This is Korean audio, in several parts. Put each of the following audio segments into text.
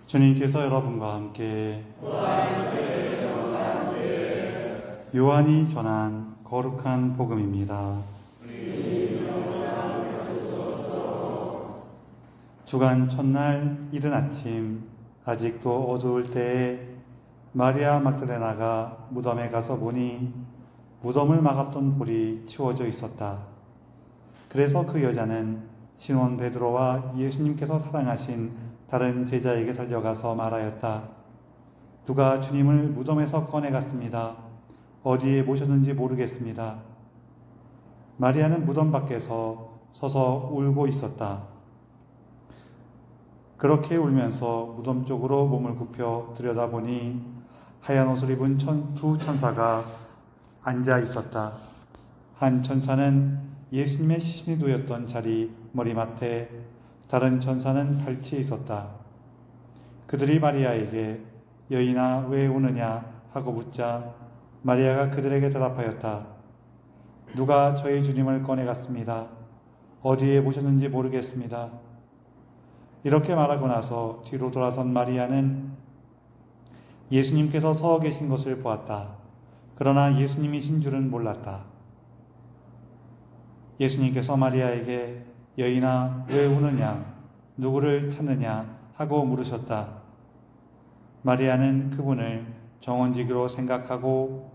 주님께서 여러분과 함께 요한이 전한 거룩한 복음입니다. 주간 첫날 이른 아침 아직도 어두울 때에 마리아 막달레나가 무덤에 가서 보니 무덤을 막았던 돌이 치워져 있었다. 그래서 그 여자는 시몬 베드로와 예수님께서 사랑하신 다른 제자에게 달려가서 말하였다. 누가 주님을 무덤에서 꺼내갔습니다. 어디에 모셨는지 모르겠습니다. 마리아는 무덤 밖에서 서서 울고 있었다. 그렇게 울면서 무덤 쪽으로 몸을 굽혀 들여다보니 하얀 옷을 입은 두 천사가 앉아 있었다. 한 천사는 예수님의 시신이 놓였던 자리 머리맡에, 다른 천사는 발치에 있었다. 그들이 마리아에게 여인아 왜 우느냐 하고 묻자 마리아가 그들에게 대답하였다. 누가 저희 주님을 꺼내갔습니다. 어디에 모셨는지 모르겠습니다. 이렇게 말하고 나서 뒤로 돌아선 마리아는 예수님께서 서 계신 것을 보았다. 그러나 예수님이신 줄은 몰랐다. 예수님께서 마리아에게 여인아 왜 우느냐 누구를 찾느냐 하고 물으셨다. 마리아는 그분을 정원지기로 생각하고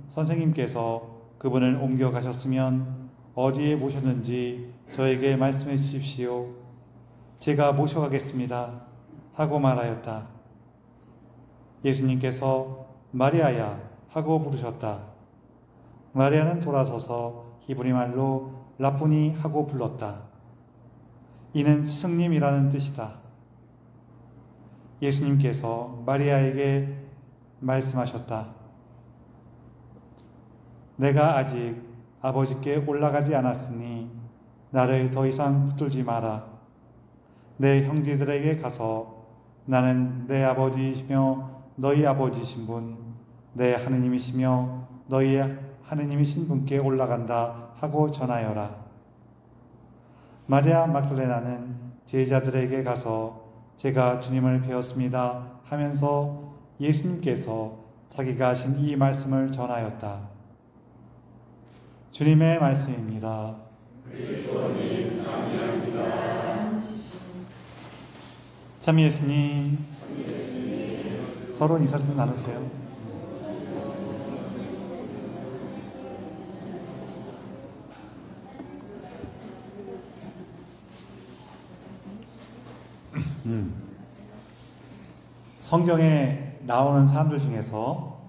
선생님께서 그분을 옮겨가셨으면 어디에 모셨는지 저에게 말씀해 주십시오. 제가 모셔가겠습니다 하고 말하였다. 예수님께서 마리아야 하고 부르셨다. 마리아는 돌아서서 히브리 말로 라푸니 하고 불렀다. 이는 스승님이라는 뜻이다. 예수님께서 마리아에게 말씀하셨다. 내가 아직 아버지께 올라가지 않았으니 나를 더 이상 붙들지 마라. 내 형제들에게 가서 나는 내 아버지이시며 너희 아버지이신 분, 내 하느님이시며 너희 하느님이신 분께 올라간다 하고 전하여라. 마리아 막달레나는 제자들에게 가서 제가 주님을 배웠습니다 하면서 예수님께서 자기가 하신 이 말씀을 전하였다. 주님의 말씀입니다. 그리스도님 감사합니다. 참 예수님, 서로 인사를 좀 나누세요. 성경에 나오는 사람들 중에서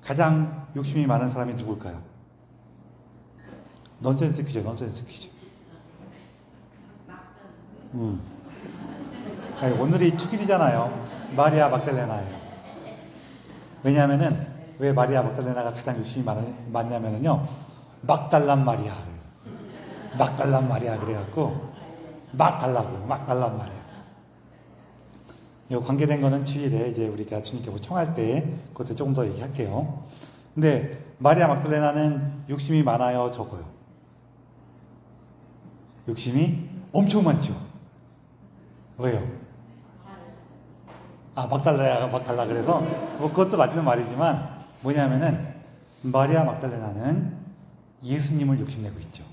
가장 욕심이 많은 사람이 누굴까요? 넌센스 퀴즈. 아니, 오늘이 축일이잖아요. 마리아 막달레나예요. 왜냐하면은 왜 마리아 막달레나가 가장 욕심이 많냐면은요, 막달란 마리아 그래갖고 막 달란 마리아. 이 관계된 거는 주일에 이제 우리가 주님께 청할 때 그것도 조금 더 얘기할게요. 근데 마리아 막달레나는 욕심이 많아요, 적어요? 욕심이 엄청 많죠. 왜요? 막달라 그래서 그것도 맞는 말이지만 뭐냐면은 마리아 막달레나는 예수님을 욕심내고 있죠.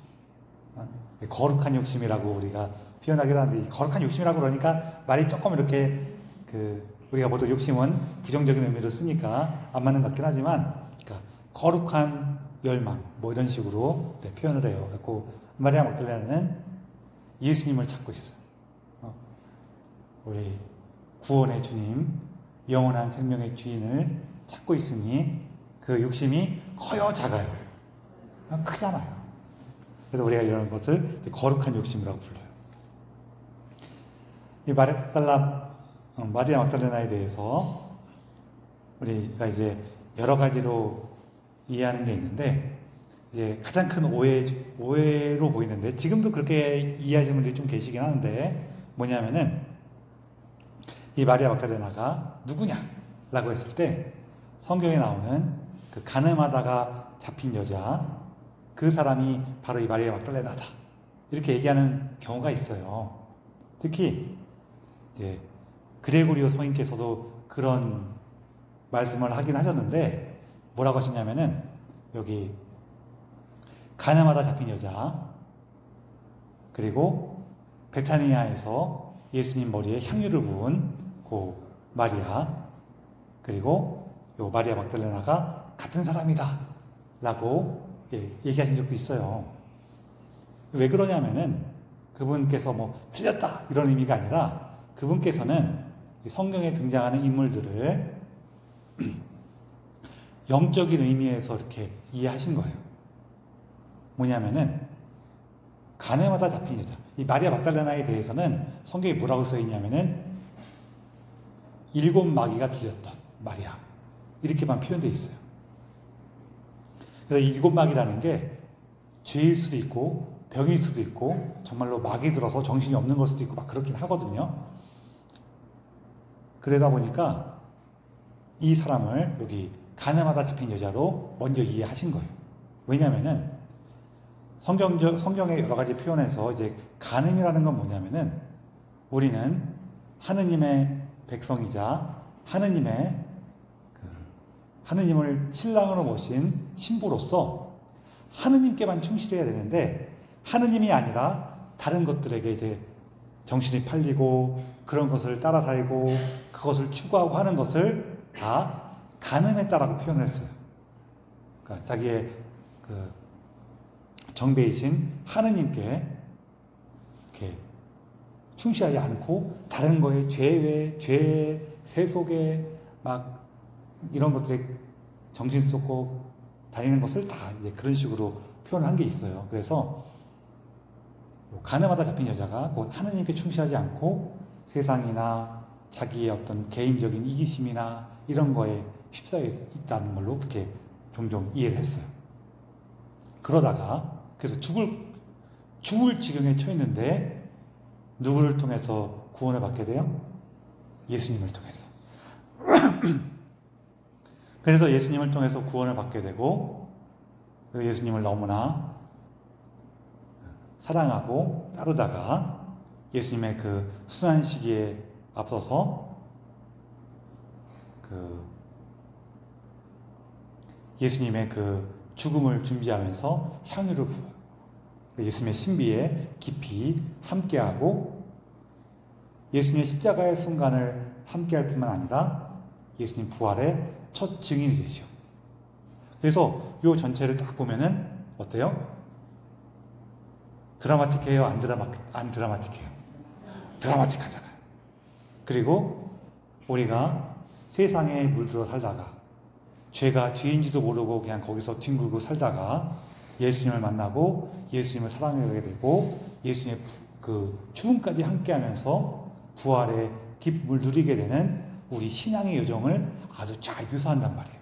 거룩한 욕심이라고 우리가 표현하기로 하는데, 이 거룩한 욕심이라고 그러니까 말이 조금 이렇게 우리가 보통 욕심은 부정적인 의미로 쓰니까 안 맞는 것 같긴 하지만, 그러니까 거룩한 열망 뭐 이런 식으로 표현을 해요. 그래서 마리아 막달레나는 예수님을 찾고 있어요. 우리 구원의 주님, 영원한 생명의 주인을 찾고 있으니 그 욕심이 커요, 작아요? 크잖아요. 그래서 우리가 이런 것을 거룩한 욕심이라고 불러요. 이 마리아 막달레나에 대해서 우리가 이제 여러 가지로 이해하는 게 있는데, 이제 가장 큰 오해로 보이는데, 지금도 그렇게 이해하시는 분들이 좀 계시긴 하는데, 뭐냐면은 이 마리아 막달레나가 누구냐라고 했을 때 성경에 나오는 그 가늠하다가 잡힌 여자, 그 사람이 바로 이 마리아 막달레나다 이렇게 얘기하는 경우가 있어요. 특히 이제 그레고리오 성인께서도 그런 말씀을 하긴 하셨는데 뭐라고 하시냐면은 여기 가나마다 잡힌 여자 그리고 베타니아에서 예수님 머리에 향유를 부은 그 마리아 그리고 요 마리아 막달레나가 같은 사람이다 라고 얘기하신 적도 있어요. 왜 그러냐면은 그분께서 뭐 틀렸다 이런 의미가 아니라 그분께서는 성경에 등장하는 인물들을 영적인 의미에서 이렇게 이해하신 거예요. 뭐냐면은 가네마다 잡힌 여자. 이 마리아 막달레나에 대해서는 성경에 뭐라고 써 있냐면은 7 마귀가 들렸던 마리아 이렇게만 표현되어 있어요. 그래서 7 마귀라는 게 죄일 수도 있고 병일 수도 있고 정말로 마귀 들어서 정신이 없는 걸 수도 있고 막 그렇긴 하거든요. 그러다 보니까 이 사람을 여기 가늠하다 잡힌 여자로 먼저 이해하신 거예요. 왜냐면은 성경의 여러 가지 표현에서 이제 간음이라는 건 뭐냐면은 우리는 하느님의 백성이자 하느님을 신랑으로 모신 신부로서 하느님께만 충실해야 되는데 하느님이 아니라 다른 것들에게 이제 정신이 팔리고 그런 것을 따라 살고 그것을 추구하고 하는 것을 다 간음했다라고 표현을 했어요. 그러니까 자기의 그 정배이신 하느님께 이렇게 충실하지 않고 다른 거에 죄, 세속에 막 이런 것들에 정신 쏟고 다니는 것을 다 이제 그런 식으로 표현한 게 있어요. 그래서 가늠하다 잡힌 여자가 곧 하느님께 충실하지 않고 세상이나 자기의 어떤 개인적인 이기심이나 이런 거에 휩싸여 있다는 걸로 그렇게 종종 이해를 했어요. 그러다가 그래서 죽을 지경에 처했는데 누구를 통해서 구원을 받게 돼요? 예수님을 통해서. 그래서 예수님을 통해서 구원을 받게 되고 예수님을 너무나 사랑하고 따르다가 예수님의 그 순환 시기에 앞서서 예수님의 그 죽음을 준비하면서 향유를 부어요. 예수님의 신비에 깊이 함께하고 예수님의 십자가의 순간을 함께할 뿐만 아니라 예수님 부활의 첫 증인이 되죠. 그래서 이 전체를 딱 보면은 어때요? 드라마틱해요? 안 드라마틱해요? 드라마틱하잖아요. 그리고 우리가 세상에 물들어 살다가 죄가 죄인지도 모르고 그냥 거기서 뒹굴고 살다가 예수님을 만나고 예수님을 사랑하게 되고 예수님의 그 죽음까지 함께하면서 부활의 기쁨을 누리게 되는 우리 신앙의 여정을 아주 잘 묘사한단 말이에요.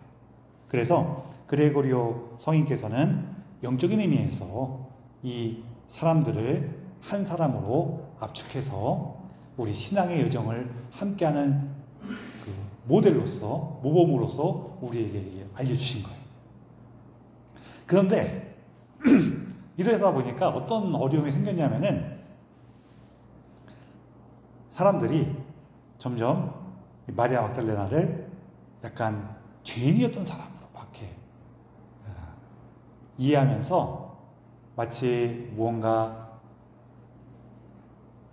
그래서 그레고리오 성인께서는 영적인 의미에서 이 사람들을 한 사람으로 압축해서 우리 신앙의 여정을 함께하는 그 모델로서 모범으로서 우리에게 알려주신 거예요. 그런데 이러다 보니까 어떤 어려움이 생겼냐면은 사람들이 점점 마리아 막달레나를 약간 죄인이었던 사람으로 밖에 이해하면서 마치 무언가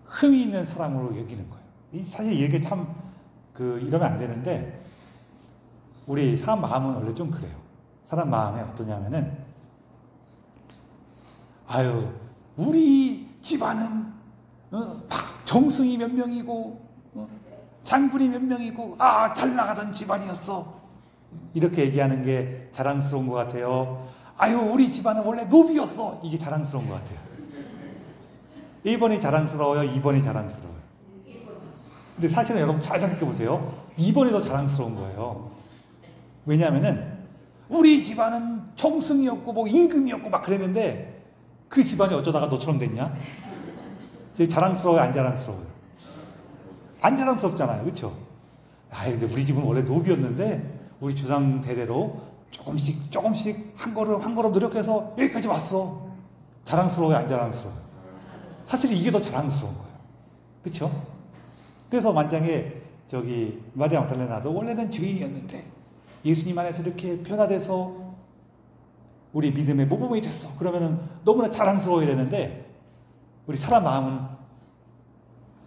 흠이 있는 사람으로 여기는 거예요. 사실 이게 참 이러면 안 되는데 우리 사람 마음은 원래 좀 그래요. 사람 마음이 어떠냐면은 우리 집안은 정승이 몇 명이고 장군이 몇 명이고 잘 나가던 집안이었어. 이렇게 얘기하는 게 자랑스러운 것 같아요. 우리 집안은 원래 노비였어. 이게 자랑스러운 것 같아요. 1번이 자랑스러워요? 2번이 자랑스러워요? 근데 사실은 여러분 잘 생각해 보세요. 2번이 더 자랑스러운 거예요. 왜냐하면은 우리 집안은 정승이었고 뭐 임금이었고 막 그랬는데 그 집안이 어쩌다가 너처럼 됐냐? 자랑스러워요? 안 자랑스러워요? 안 자랑스럽잖아요. 그렇죠? 근데 우리 집은 원래 노비였는데 우리 조상 대대로 조금씩 한 걸음 노력해서 여기까지 왔어. 자랑스러워요? 안 자랑스러워요? 사실 이게 더 자랑스러운 거예요. 그렇죠? 그래서 만약에 마리아 막달레나도 원래는 죄인이었는데 예수님 안에서 이렇게 변화돼서 우리 믿음의 모범이 됐어. 그러면은 너무나 자랑스러워야 되는데 우리 사람 마음은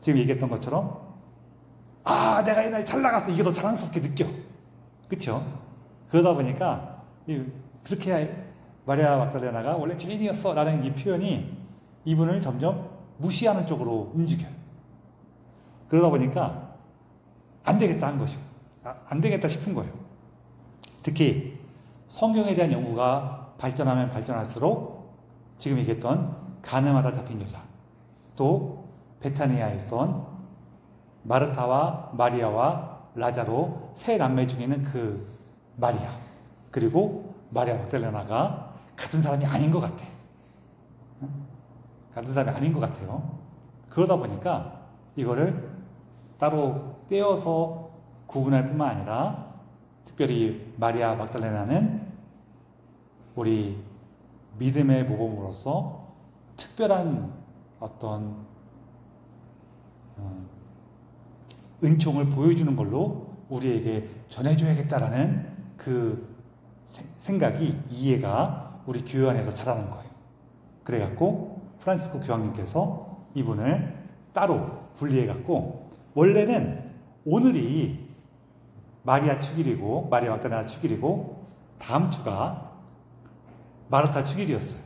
지금 얘기했던 것처럼 내가 옛날에 잘 나갔어. 이게 더 자랑스럽게 느껴. 그렇죠? 그러다 보니까 그렇게 마리아 막달레나가 원래 죄인이었어 라는 이 표현이 이분을 점점 무시하는 쪽으로 움직여요. 그러다 보니까 안 되겠다 한 것이고 안 되겠다 싶은 거예요. 특히 성경에 대한 연구가 발전하면 발전할수록 지금 얘기했던 가늠하다 잡힌 여자, 또 베타니아에 있던 마르타와 마리아와 라자로 세 남매 중에 있는 그 마리아, 그리고 마리아 막달레나가 같은 사람이 아닌 것 같아. 같은 사람이 아닌 것 같아요. 그러다 보니까 이거를 따로 떼어서 구분할 뿐만 아니라 특별히 마리아 막달레나는 우리 믿음의 모범으로서 특별한 어떤 은총을 보여주는 걸로 우리에게 전해줘야겠다라는 그 생각이, 이해가 우리 교회 안에서 자라는 거예요. 그래갖고 프란치스코 교황님께서 이분을 따로 분리해갖고, 원래는 오늘이 마리아 축일이고 마리아 막달레나 축일이고 다음 주가 마르타 축일이었어요.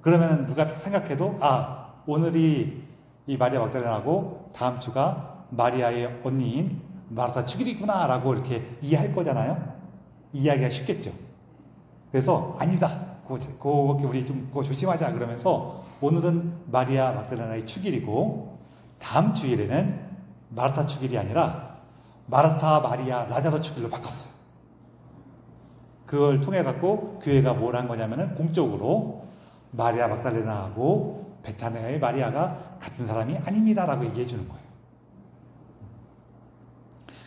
그러면 누가 생각해도 오늘이 이 마리아 막달레나고 다음 주가 마리아의 언니인 마르타 축일이구나 라고 이렇게 이해할 거잖아요. 이해하기가 쉽겠죠. 그래서 아니다, 그거 우리 좀 그거 조심하자 그러면서 오늘은 마리아 막달레나의 축일이고 다음 주일에는 마르타 축일이 아니라 마르타, 마리아, 라자로 축일로 바꿨어요. 그걸 통해 갖고 교회가 뭘 한 거냐면은 공적으로 마리아 막달레나하고 베타니아의 마리아가 같은 사람이 아닙니다라고 얘기해 주는 거예요.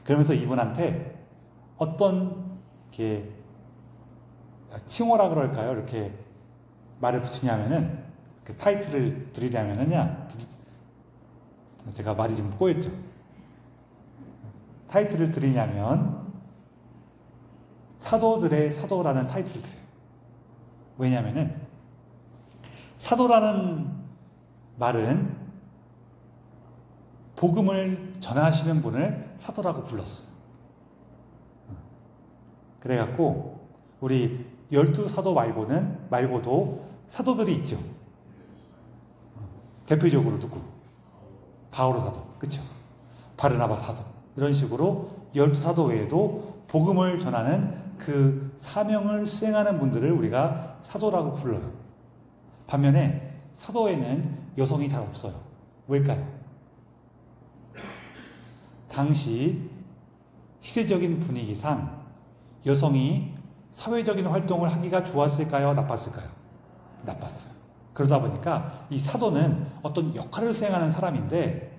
그러면서 이분한테 어떤 이렇게 칭호라 그럴까요? 이렇게 말을 붙이냐면은 그 타이틀을 드리냐면은요, 제가 말이 좀 꼬였죠. 타이틀을 드리냐면 사도들의 사도라는 타이틀을 드려요. 왜냐면은 사도라는 말은 복음을 전하시는 분을 사도라고 불렀어요. 그래갖고 우리 12사도 말고도 사도들이 있죠. 대표적으로 누구? 바오로 사도, 그쵸? 바르나바 사도, 이런 식으로 12사도 외에도 복음을 전하는 그 사명을 수행하는 분들을 우리가 사도라고 불러요. 반면에 사도에는 여성이 잘 없어요. 왜일까요? 당시 시대적인 분위기상 여성이 사회적인 활동을 하기가 좋았을까요? 나빴을까요? 나빴어요. 그러다 보니까 이 사도는 어떤 역할을 수행하는 사람인데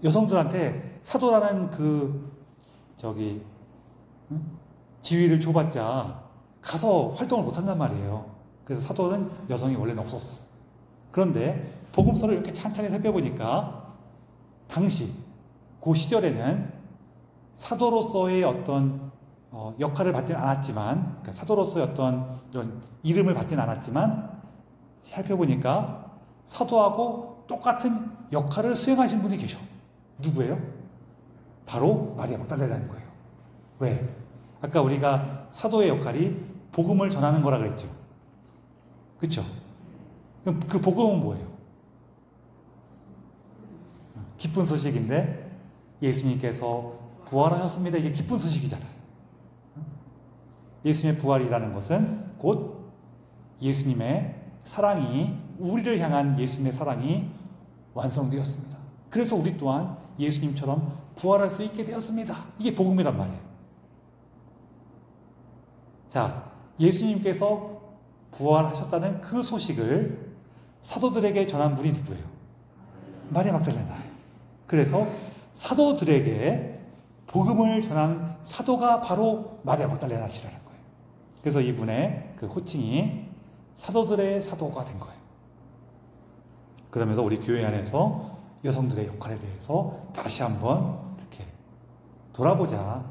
여성들한테 사도라는 지위를 줘봤자 가서 활동을 못한단 말이에요. 그래서 사도는 여성이 원래는 없었어. 그런데 복음서를 이렇게 찬찬히 살펴보니까 당시 그 시절에는 사도로서의 어떤 역할을 받지는 않았지만, 그러니까 사도로서의 어떤 이런 이름을 받지는 않았지만 살펴보니까 사도하고 똑같은 역할을 수행하신 분이 계셔. 누구예요? 바로 마리아 막달레나인 거예요. 왜? 아까 우리가 사도의 역할이 복음을 전하는 거라 그랬죠. 그쵸? 그럼 그 복음은 뭐예요? 기쁜 소식인데 예수님께서 부활하셨습니다. 이게 기쁜 소식이잖아요. 예수님의 부활이라는 것은 곧 예수님의 사랑이, 우리를 향한 예수님의 사랑이 완성되었습니다. 그래서 우리 또한 예수님처럼 부활할 수 있게 되었습니다. 이게 복음이란 말이에요. 자, 예수님께서 부활하셨다는 그 소식을 사도들에게 전한 분이 누구예요? 마리아 막달레나예요. 그래서 사도들에게 복음을 전한 사도가 바로 마리아 막달레나시라는 거예요. 그래서 이분의 그 호칭이 사도들의 사도가 된 거예요. 그러면서 우리 교회 안에서 여성들의 역할에 대해서 다시 한번 이렇게 돌아보자.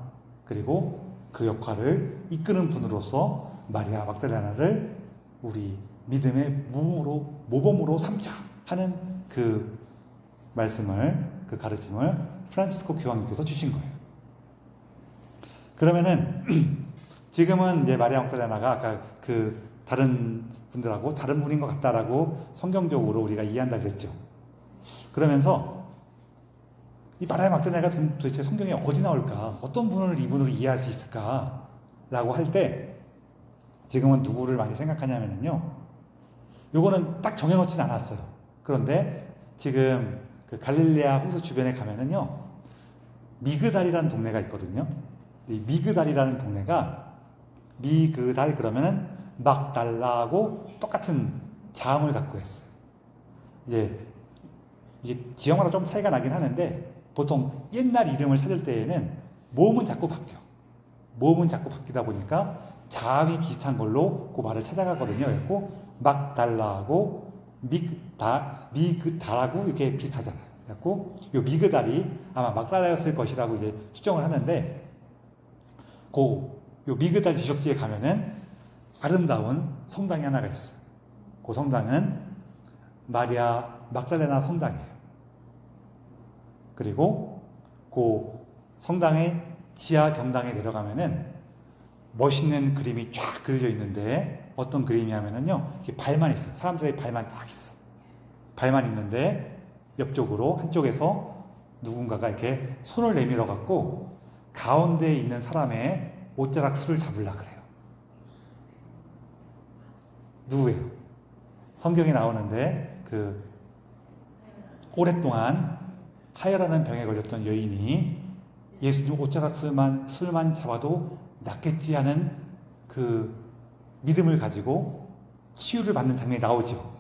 그리고 그 역할을 이끄는 분으로서 마리아 막달레나를 우리 믿음의 모범으로 삼자 하는 그 말씀을, 그 가르침을 프란치스코 교황님께서 주신 거예요. 그러면은 지금은 이제 마리아 막달레나가 아까 그 다른 분들하고 다른 분인 것 같다라고 성경적으로 우리가 이해한다 그랬죠. 그러면서 이 마리아 막달레나가 도대체 성경에 어디 나올까? 어떤 분을 이분으로 이해할 수 있을까? 라고 할 때 지금은 누구를 많이 생각하냐면요. 요거는 딱 정해놓지는 않았어요. 그런데 지금 그 갈릴레아 호수 주변에 가면은요. 미그달이라는 동네가 있거든요. 이 미그달이라는 동네가 미그달 그러면은 막달라하고 똑같은 자음을 갖고 있어요. 이게 지역마다 좀 차이가 나긴 하는데 보통 옛날 이름을 찾을 때에는 모음은 자꾸 바뀌어. 모음은 자꾸 바뀌다 보니까 자음이 비슷한 걸로 그 말을 찾아가거든요. 그래서 막달라하고 미그달하고 이렇게 비슷하잖아요. 그래서 이 미그달이 아마 막달라였을 것이라고 이제 추정을 하는데 요 미그달 지적지에 가면은 아름다운 성당이 하나가 있어요. 그 성당은 마리아 막달레나 성당이에요. 그리고 그 성당의 지하 경당에 내려가면은 멋있는 그림이 쫙 그려져 있는데 어떤 그림이냐면은요, 발만 있어요. 사람들의 발만 딱 있어. 발만 있는데 옆쪽으로 한쪽에서 누군가가 이렇게 손을 내밀어 갖고 가운데에 있는 사람의 옷자락 술을 잡으려고 그래요. 누구예요? 성경에 나오는데 그 오랫동안 하혈하는 병에 걸렸던 여인이 예수님 옷자락 술만 잡아도 낫겠지 하는 그 믿음을 가지고 치유를 받는 장면이 나오죠.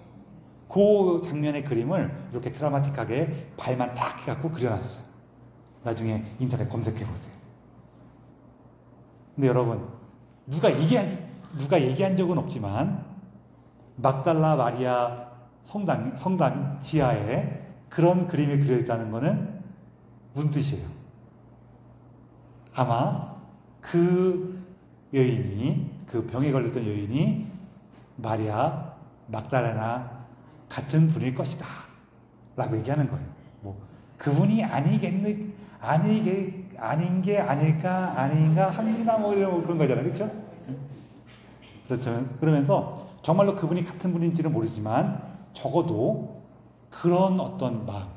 그 장면의 그림을 이렇게 드라마틱하게 발만 딱 해갖고 그려놨어요. 나중에 인터넷 검색해보세요. 근데 여러분, 누가 얘기한 적은 없지만 막달라 마리아 성당 지하에 그런 그림이 그려있다는 것은 무슨 뜻이에요? 아마 그 여인이, 그 병에 걸렸던 여인이 마리아 막달레나 같은 분일 것이다 라고 얘기하는 거예요. 뭐 그분이 아닌 게 아닐까 아닌가 합니다 뭐 이런 그런 거잖아요. 그렇죠? 그렇죠. 그러면서 정말로 그분이 같은 분인지는 모르지만 적어도 그런 어떤 마음,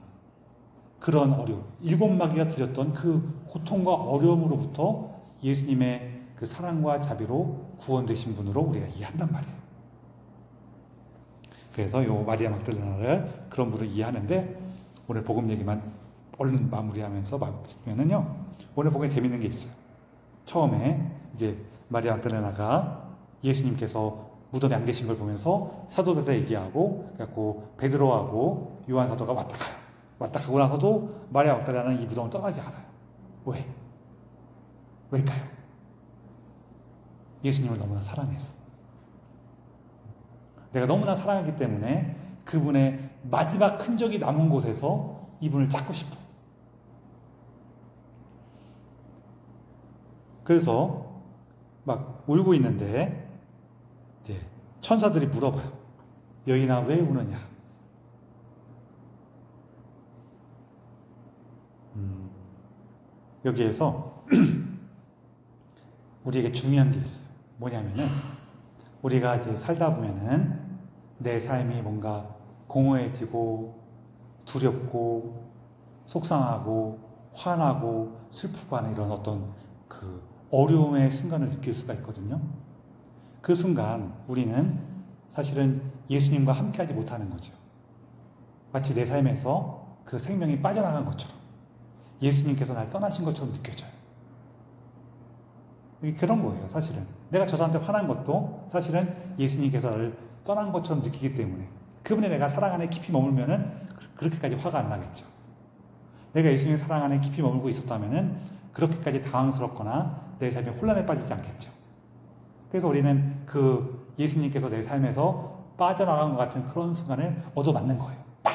그런 어려움, 일곱 마귀가 들렸던 그 고통과 어려움으로부터 예수님의 그 사랑과 자비로 구원되신 분으로 우리가 이해한단 말이에요. 그래서 요 마리아 막달레나를 그런 분으로 이해하는데 오늘 복음 얘기만 얼른 마무리하면서 보면은요, 오늘 복음에 재밌는 게 있어요. 처음에 이제 마리아 막달레나가 예수님께서 무덤에 안 계신 걸 보면서 사도들한테 얘기하고, 그래갖고 베드로하고 요한 사도가 왔다 가요. 왔다 가고 나서도 마리아 막달레나는 이 무덤을 떠나지 않아요. 왜? 왜일까요? 예수님을 너무나 사랑해서. 내가 너무나 사랑하기 때문에 그분의 마지막 흔적이 남은 곳에서 이분을 찾고 싶어. 그래서 막 울고 있는데 이제 천사들이 물어봐요. 여인아 왜 우느냐? 여기에서 우리에게 중요한 게 있어요. 뭐냐면은 우리가 이제 살다 보면은 내 삶이 뭔가 공허해지고 두렵고 속상하고 화나고 슬프고 하는 이런 어떤 그 어려움의 순간을 느낄 수가 있거든요. 그 순간 우리는 사실은 예수님과 함께하지 못하는 거죠. 마치 내 삶에서 그 생명이 빠져나간 것처럼 예수님께서 날 떠나신 것처럼 느껴져요. 그런 거예요. 사실은 내가 저 사람한테 화난 것도 사실은 예수님께서 나를 떠난 것처럼 느끼기 때문에 그분의 내가 사랑 안에 깊이 머물면은 그렇게까지 화가 안 나겠죠. 내가 예수님의 사랑 안에 깊이 머물고 있었다면은 그렇게까지 당황스럽거나 내 삶에 혼란에 빠지지 않겠죠. 그래서 우리는 그 예수님께서 내 삶에서 빠져나간 것 같은 그런 순간을 얻어맞는 거예요. 팍!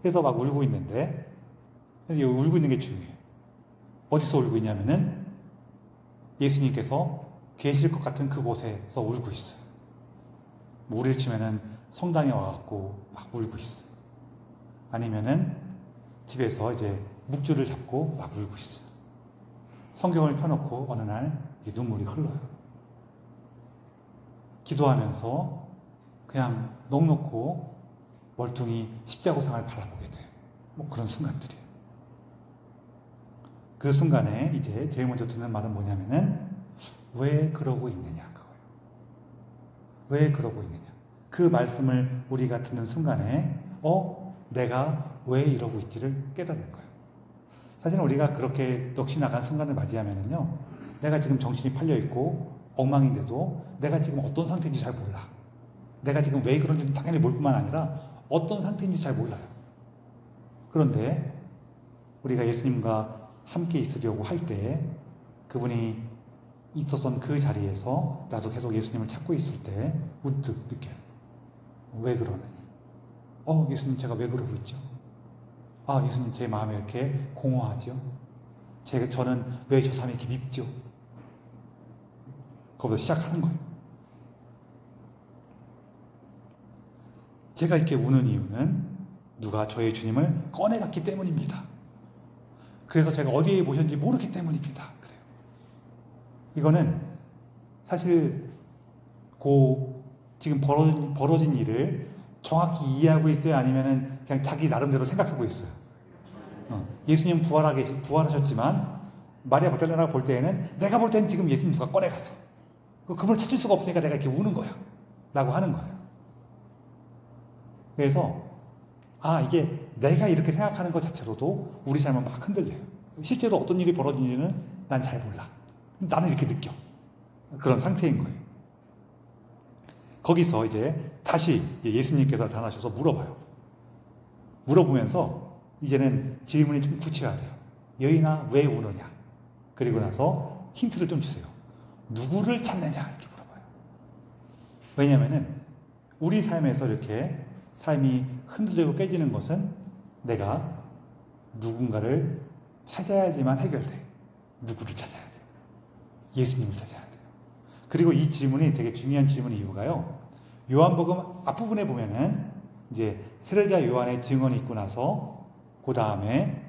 그래서 막 울고 있는데 울고 있는 게 중요해요. 어디서 울고 있냐면은 예수님께서 계실 것 같은 그곳에서 울고 있어요. 뭐 우리를 치면은 성당에 와갖고 막 울고 있어. 아니면은 집에서 이제 묵주를 잡고 막 울고 있어. 성경을 펴놓고 어느 날 눈물이 흘러요. 기도하면서 그냥 넋 놓고 멀뚱히 십자고상을 바라보게 돼요. 뭐 그런 순간들이에요. 그 순간에 이제 제일 먼저 듣는 말은 뭐냐면은 왜 그러고 있느냐 그거예요. 왜 그러고 있느냐. 그 말씀을 우리가 듣는 순간에 내가 왜 이러고 있지를 깨닫는 거예요. 사실은 우리가 그렇게 넋이 나간 순간을 맞이하면은요, 내가 지금 정신이 팔려 있고 엉망인데도 내가 지금 어떤 상태인지 잘 몰라. 내가 지금 왜 그런지는 당연히 모를 뿐만 아니라 어떤 상태인지 잘 몰라요. 그런데 우리가 예수님과 함께 있으려고 할 때 그분이 있었던 그 자리에서 나도 계속 예수님을 찾고 있을 때 문득 느껴요. 왜 그러느니? 예수님 제가 왜 그러고 있죠? 예수님 제 마음에 이렇게 공허하죠? 저는 왜 저 삶이 이렇게 밉죠? 거기서 시작하는 거예요. 제가 이렇게 우는 이유는 누가 저의 주님을 꺼내갔기 때문입니다. 그래서 제가 어디에 모셨는지 모르기 때문입니다. 그래요. 이거는 사실 지금 벌어진 일을 정확히 이해하고 있어요? 아니면은 그냥 자기 나름대로 생각하고 있어요? 예수님 부활하셨지만 마리아 막달레나가 볼 때에는 내가 볼 때는 지금 예수님 누가 꺼내갔어. 그분을 찾을 수가 없으니까 내가 이렇게 우는 거야. 라고 하는 거예요. 그래서 이게 내가 이렇게 생각하는 것 자체로도 우리 삶은 막 흔들려요. 실제로 어떤 일이 벌어진지는 난 잘 몰라. 나는 이렇게 느껴. 그런 상태인 거예요. 거기서 이제 다시 예수님께서 나타나셔서 물어봐요. 물어보면서 이제는 질문이 좀 구체화돼요. 여인아 왜 우느냐? 그리고 나서 힌트를 좀 주세요. 누구를 찾느냐? 이렇게 물어봐요. 왜냐하면은 우리 삶에서 이렇게 삶이 흔들리고 깨지는 것은 내가 누군가를 찾아야지만 해결돼. 누구를 찾아야 돼요? 예수님을 찾아야 돼요. 그리고 이 질문이 되게 중요한 질문의 이유가요. 요한복음 앞부분에 보면은 이제 세례자 요한의 증언이 있고 나서 그 다음에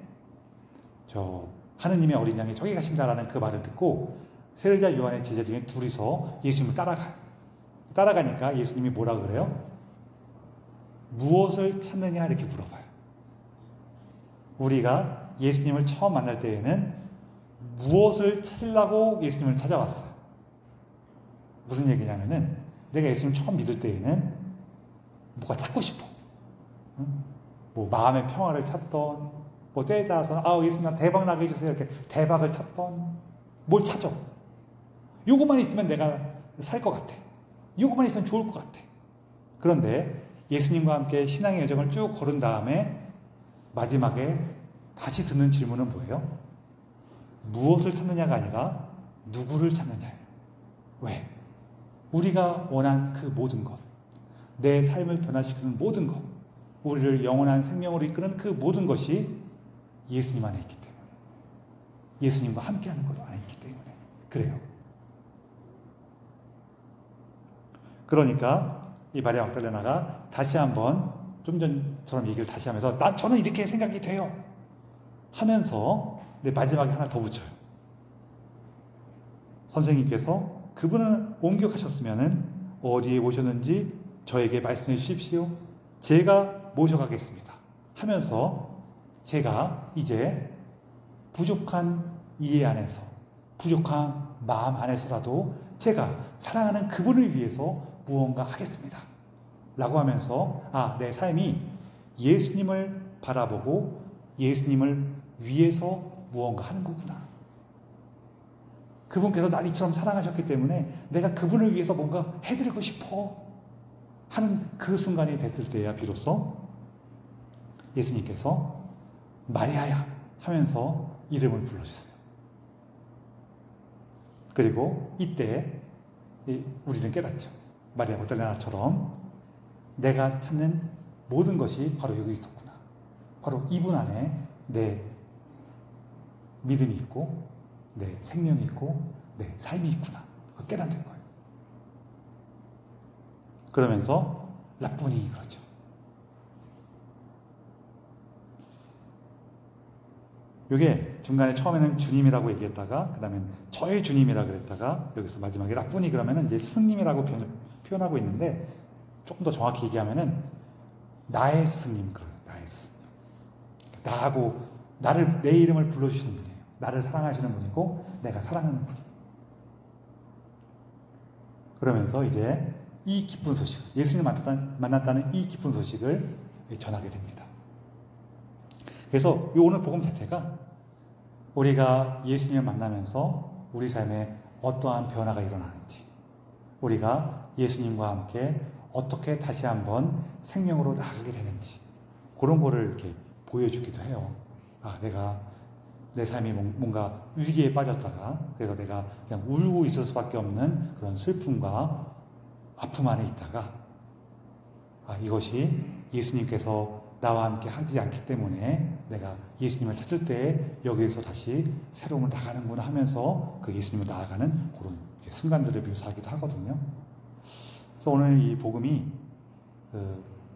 하느님의 어린 양이 저기 가신다라는 그 말을 듣고 세례자 요한의 제자 중에 둘이서 예수님을 따라가요. 따라가니까 예수님이 뭐라 그래요? 무엇을 찾느냐 이렇게 물어봐요. 우리가 예수님을 처음 만날 때에는 무엇을 찾으려고 예수님을 찾아왔어요. 무슨 얘기냐면은 내가 예수님 처음 믿을 때에는 뭐가 찾고 싶어. 뭐 마음의 평화를 찾던 뭐 때에 따라서 예수님 나 대박 나게 해주세요 이렇게 대박을 찾던 뭘 찾아. 요것만 있으면 내가 살 것 같아. 요것만 있으면 좋을 것 같아. 그런데 예수님과 함께 신앙의 여정을 쭉 걸은 다음에 마지막에 다시 듣는 질문은 뭐예요? 무엇을 찾느냐가 아니라 누구를 찾느냐예요. 왜? 우리가 원한 그 모든 것, 내 삶을 변화시키는 모든 것, 우리를 영원한 생명으로 이끄는 그 모든 것이 예수님 안에 있기 때문에, 예수님과 함께하는 것 안에 있기 때문에 그래요. 그러니까 이 마리아 막달레나가 다시 한번 좀 전처럼 얘기를 다시 하면서 저는 이렇게 생각이 돼요 하면서 마지막에 하나 더 붙여요. 선생님께서 그분을 옮겨가셨으면 어디에 오셨는지 저에게 말씀해 주십시오. 제가 모셔가겠습니다 하면서 제가 이제 부족한 이해 안에서 부족한 마음 안에서라도 제가 사랑하는 그분을 위해서 무언가 하겠습니다 라고 하면서 내 삶이 예수님을 바라보고 예수님을 위해서 무언가 하는 거구나. 그분께서 날 이처럼 사랑하셨기 때문에 내가 그분을 위해서 뭔가 해드리고 싶어 하는 그 순간이 됐을 때야 비로소 예수님께서 마리아야 하면서 이름을 불러주세요. 그리고 이때 우리는 깨닫죠. 마리아 막달레나처럼 내가 찾는 모든 것이 바로 여기 있었구나. 바로 이분 안에 내 믿음이 있고 내 생명이 있고 내 삶이 있구나. 그걸 깨닫는 거예요. 그러면서 라뿐이 그러죠. 이게 중간에 처음에는 주님이라고 얘기했다가 그 다음에 저의 주님이라고 그랬다가 여기서 마지막에 라뿐이 그러면은 이제 스승님이라고 표현하고 있는데 조금 더 정확히 얘기하면은 나의 스승님 그래요. 나의 스승님. 나하고 나를 내 이름을 불러주시는 분이에요. 나를 사랑하시는 분이고 내가 사랑하는 분이에요. 그러면서 이제 이 기쁜 소식, 예수님을 만났다는 이 기쁜 소식을 전하게 됩니다. 그래서 이 오늘 복음 자체가 우리가 예수님을 만나면서 우리 삶에 어떠한 변화가 일어나는지, 우리가 예수님과 함께 어떻게 다시 한번 생명으로 나아가게 되는지 그런 거를 이렇게 보여주기도 해요. 아, 내가 내 삶이 뭔가 위기에 빠졌다가 그래서 내가 그냥 울고 있을 수밖에 없는 그런 슬픔과 아픔 안에 있다가 이것이 예수님께서 나와 함께 하지 않기 때문에 내가 예수님을 찾을 때 여기에서 다시 새로움을 나가는구나 하면서 그 예수님을 나아가는 그런 순간들을 묘사하기도 하거든요. 그래서 오늘 이 복음이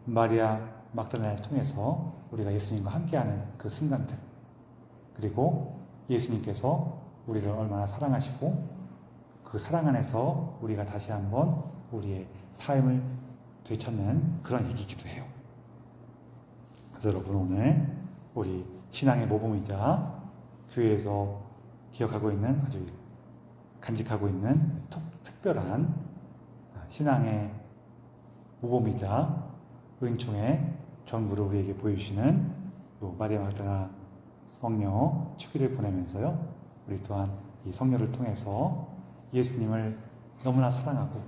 마리아 막달라를 통해서 우리가 예수님과 함께하는 그 순간들, 그리고 예수님께서 우리를 얼마나 사랑하시고 그 사랑 안에서 우리가 다시 한번 우리의 삶을 되찾는 그런 얘기이기도 해요. 그래서 여러분 오늘 우리 신앙의 모범이자 교회에서 기억하고 있는 아주 간직하고 있는 특별한 신앙의 모범이자 은총의 전부를 우리에게 보여주시는 마리아 막달라 성녀 축일을 보내면서요, 우리 또한 이 성녀를 통해서 예수님을 너무나 사랑하고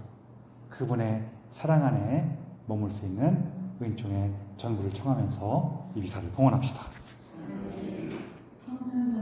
그분의 사랑 안에 머물 수 있는 은총의 전부를 청하면서 이 미사를 봉헌합시다.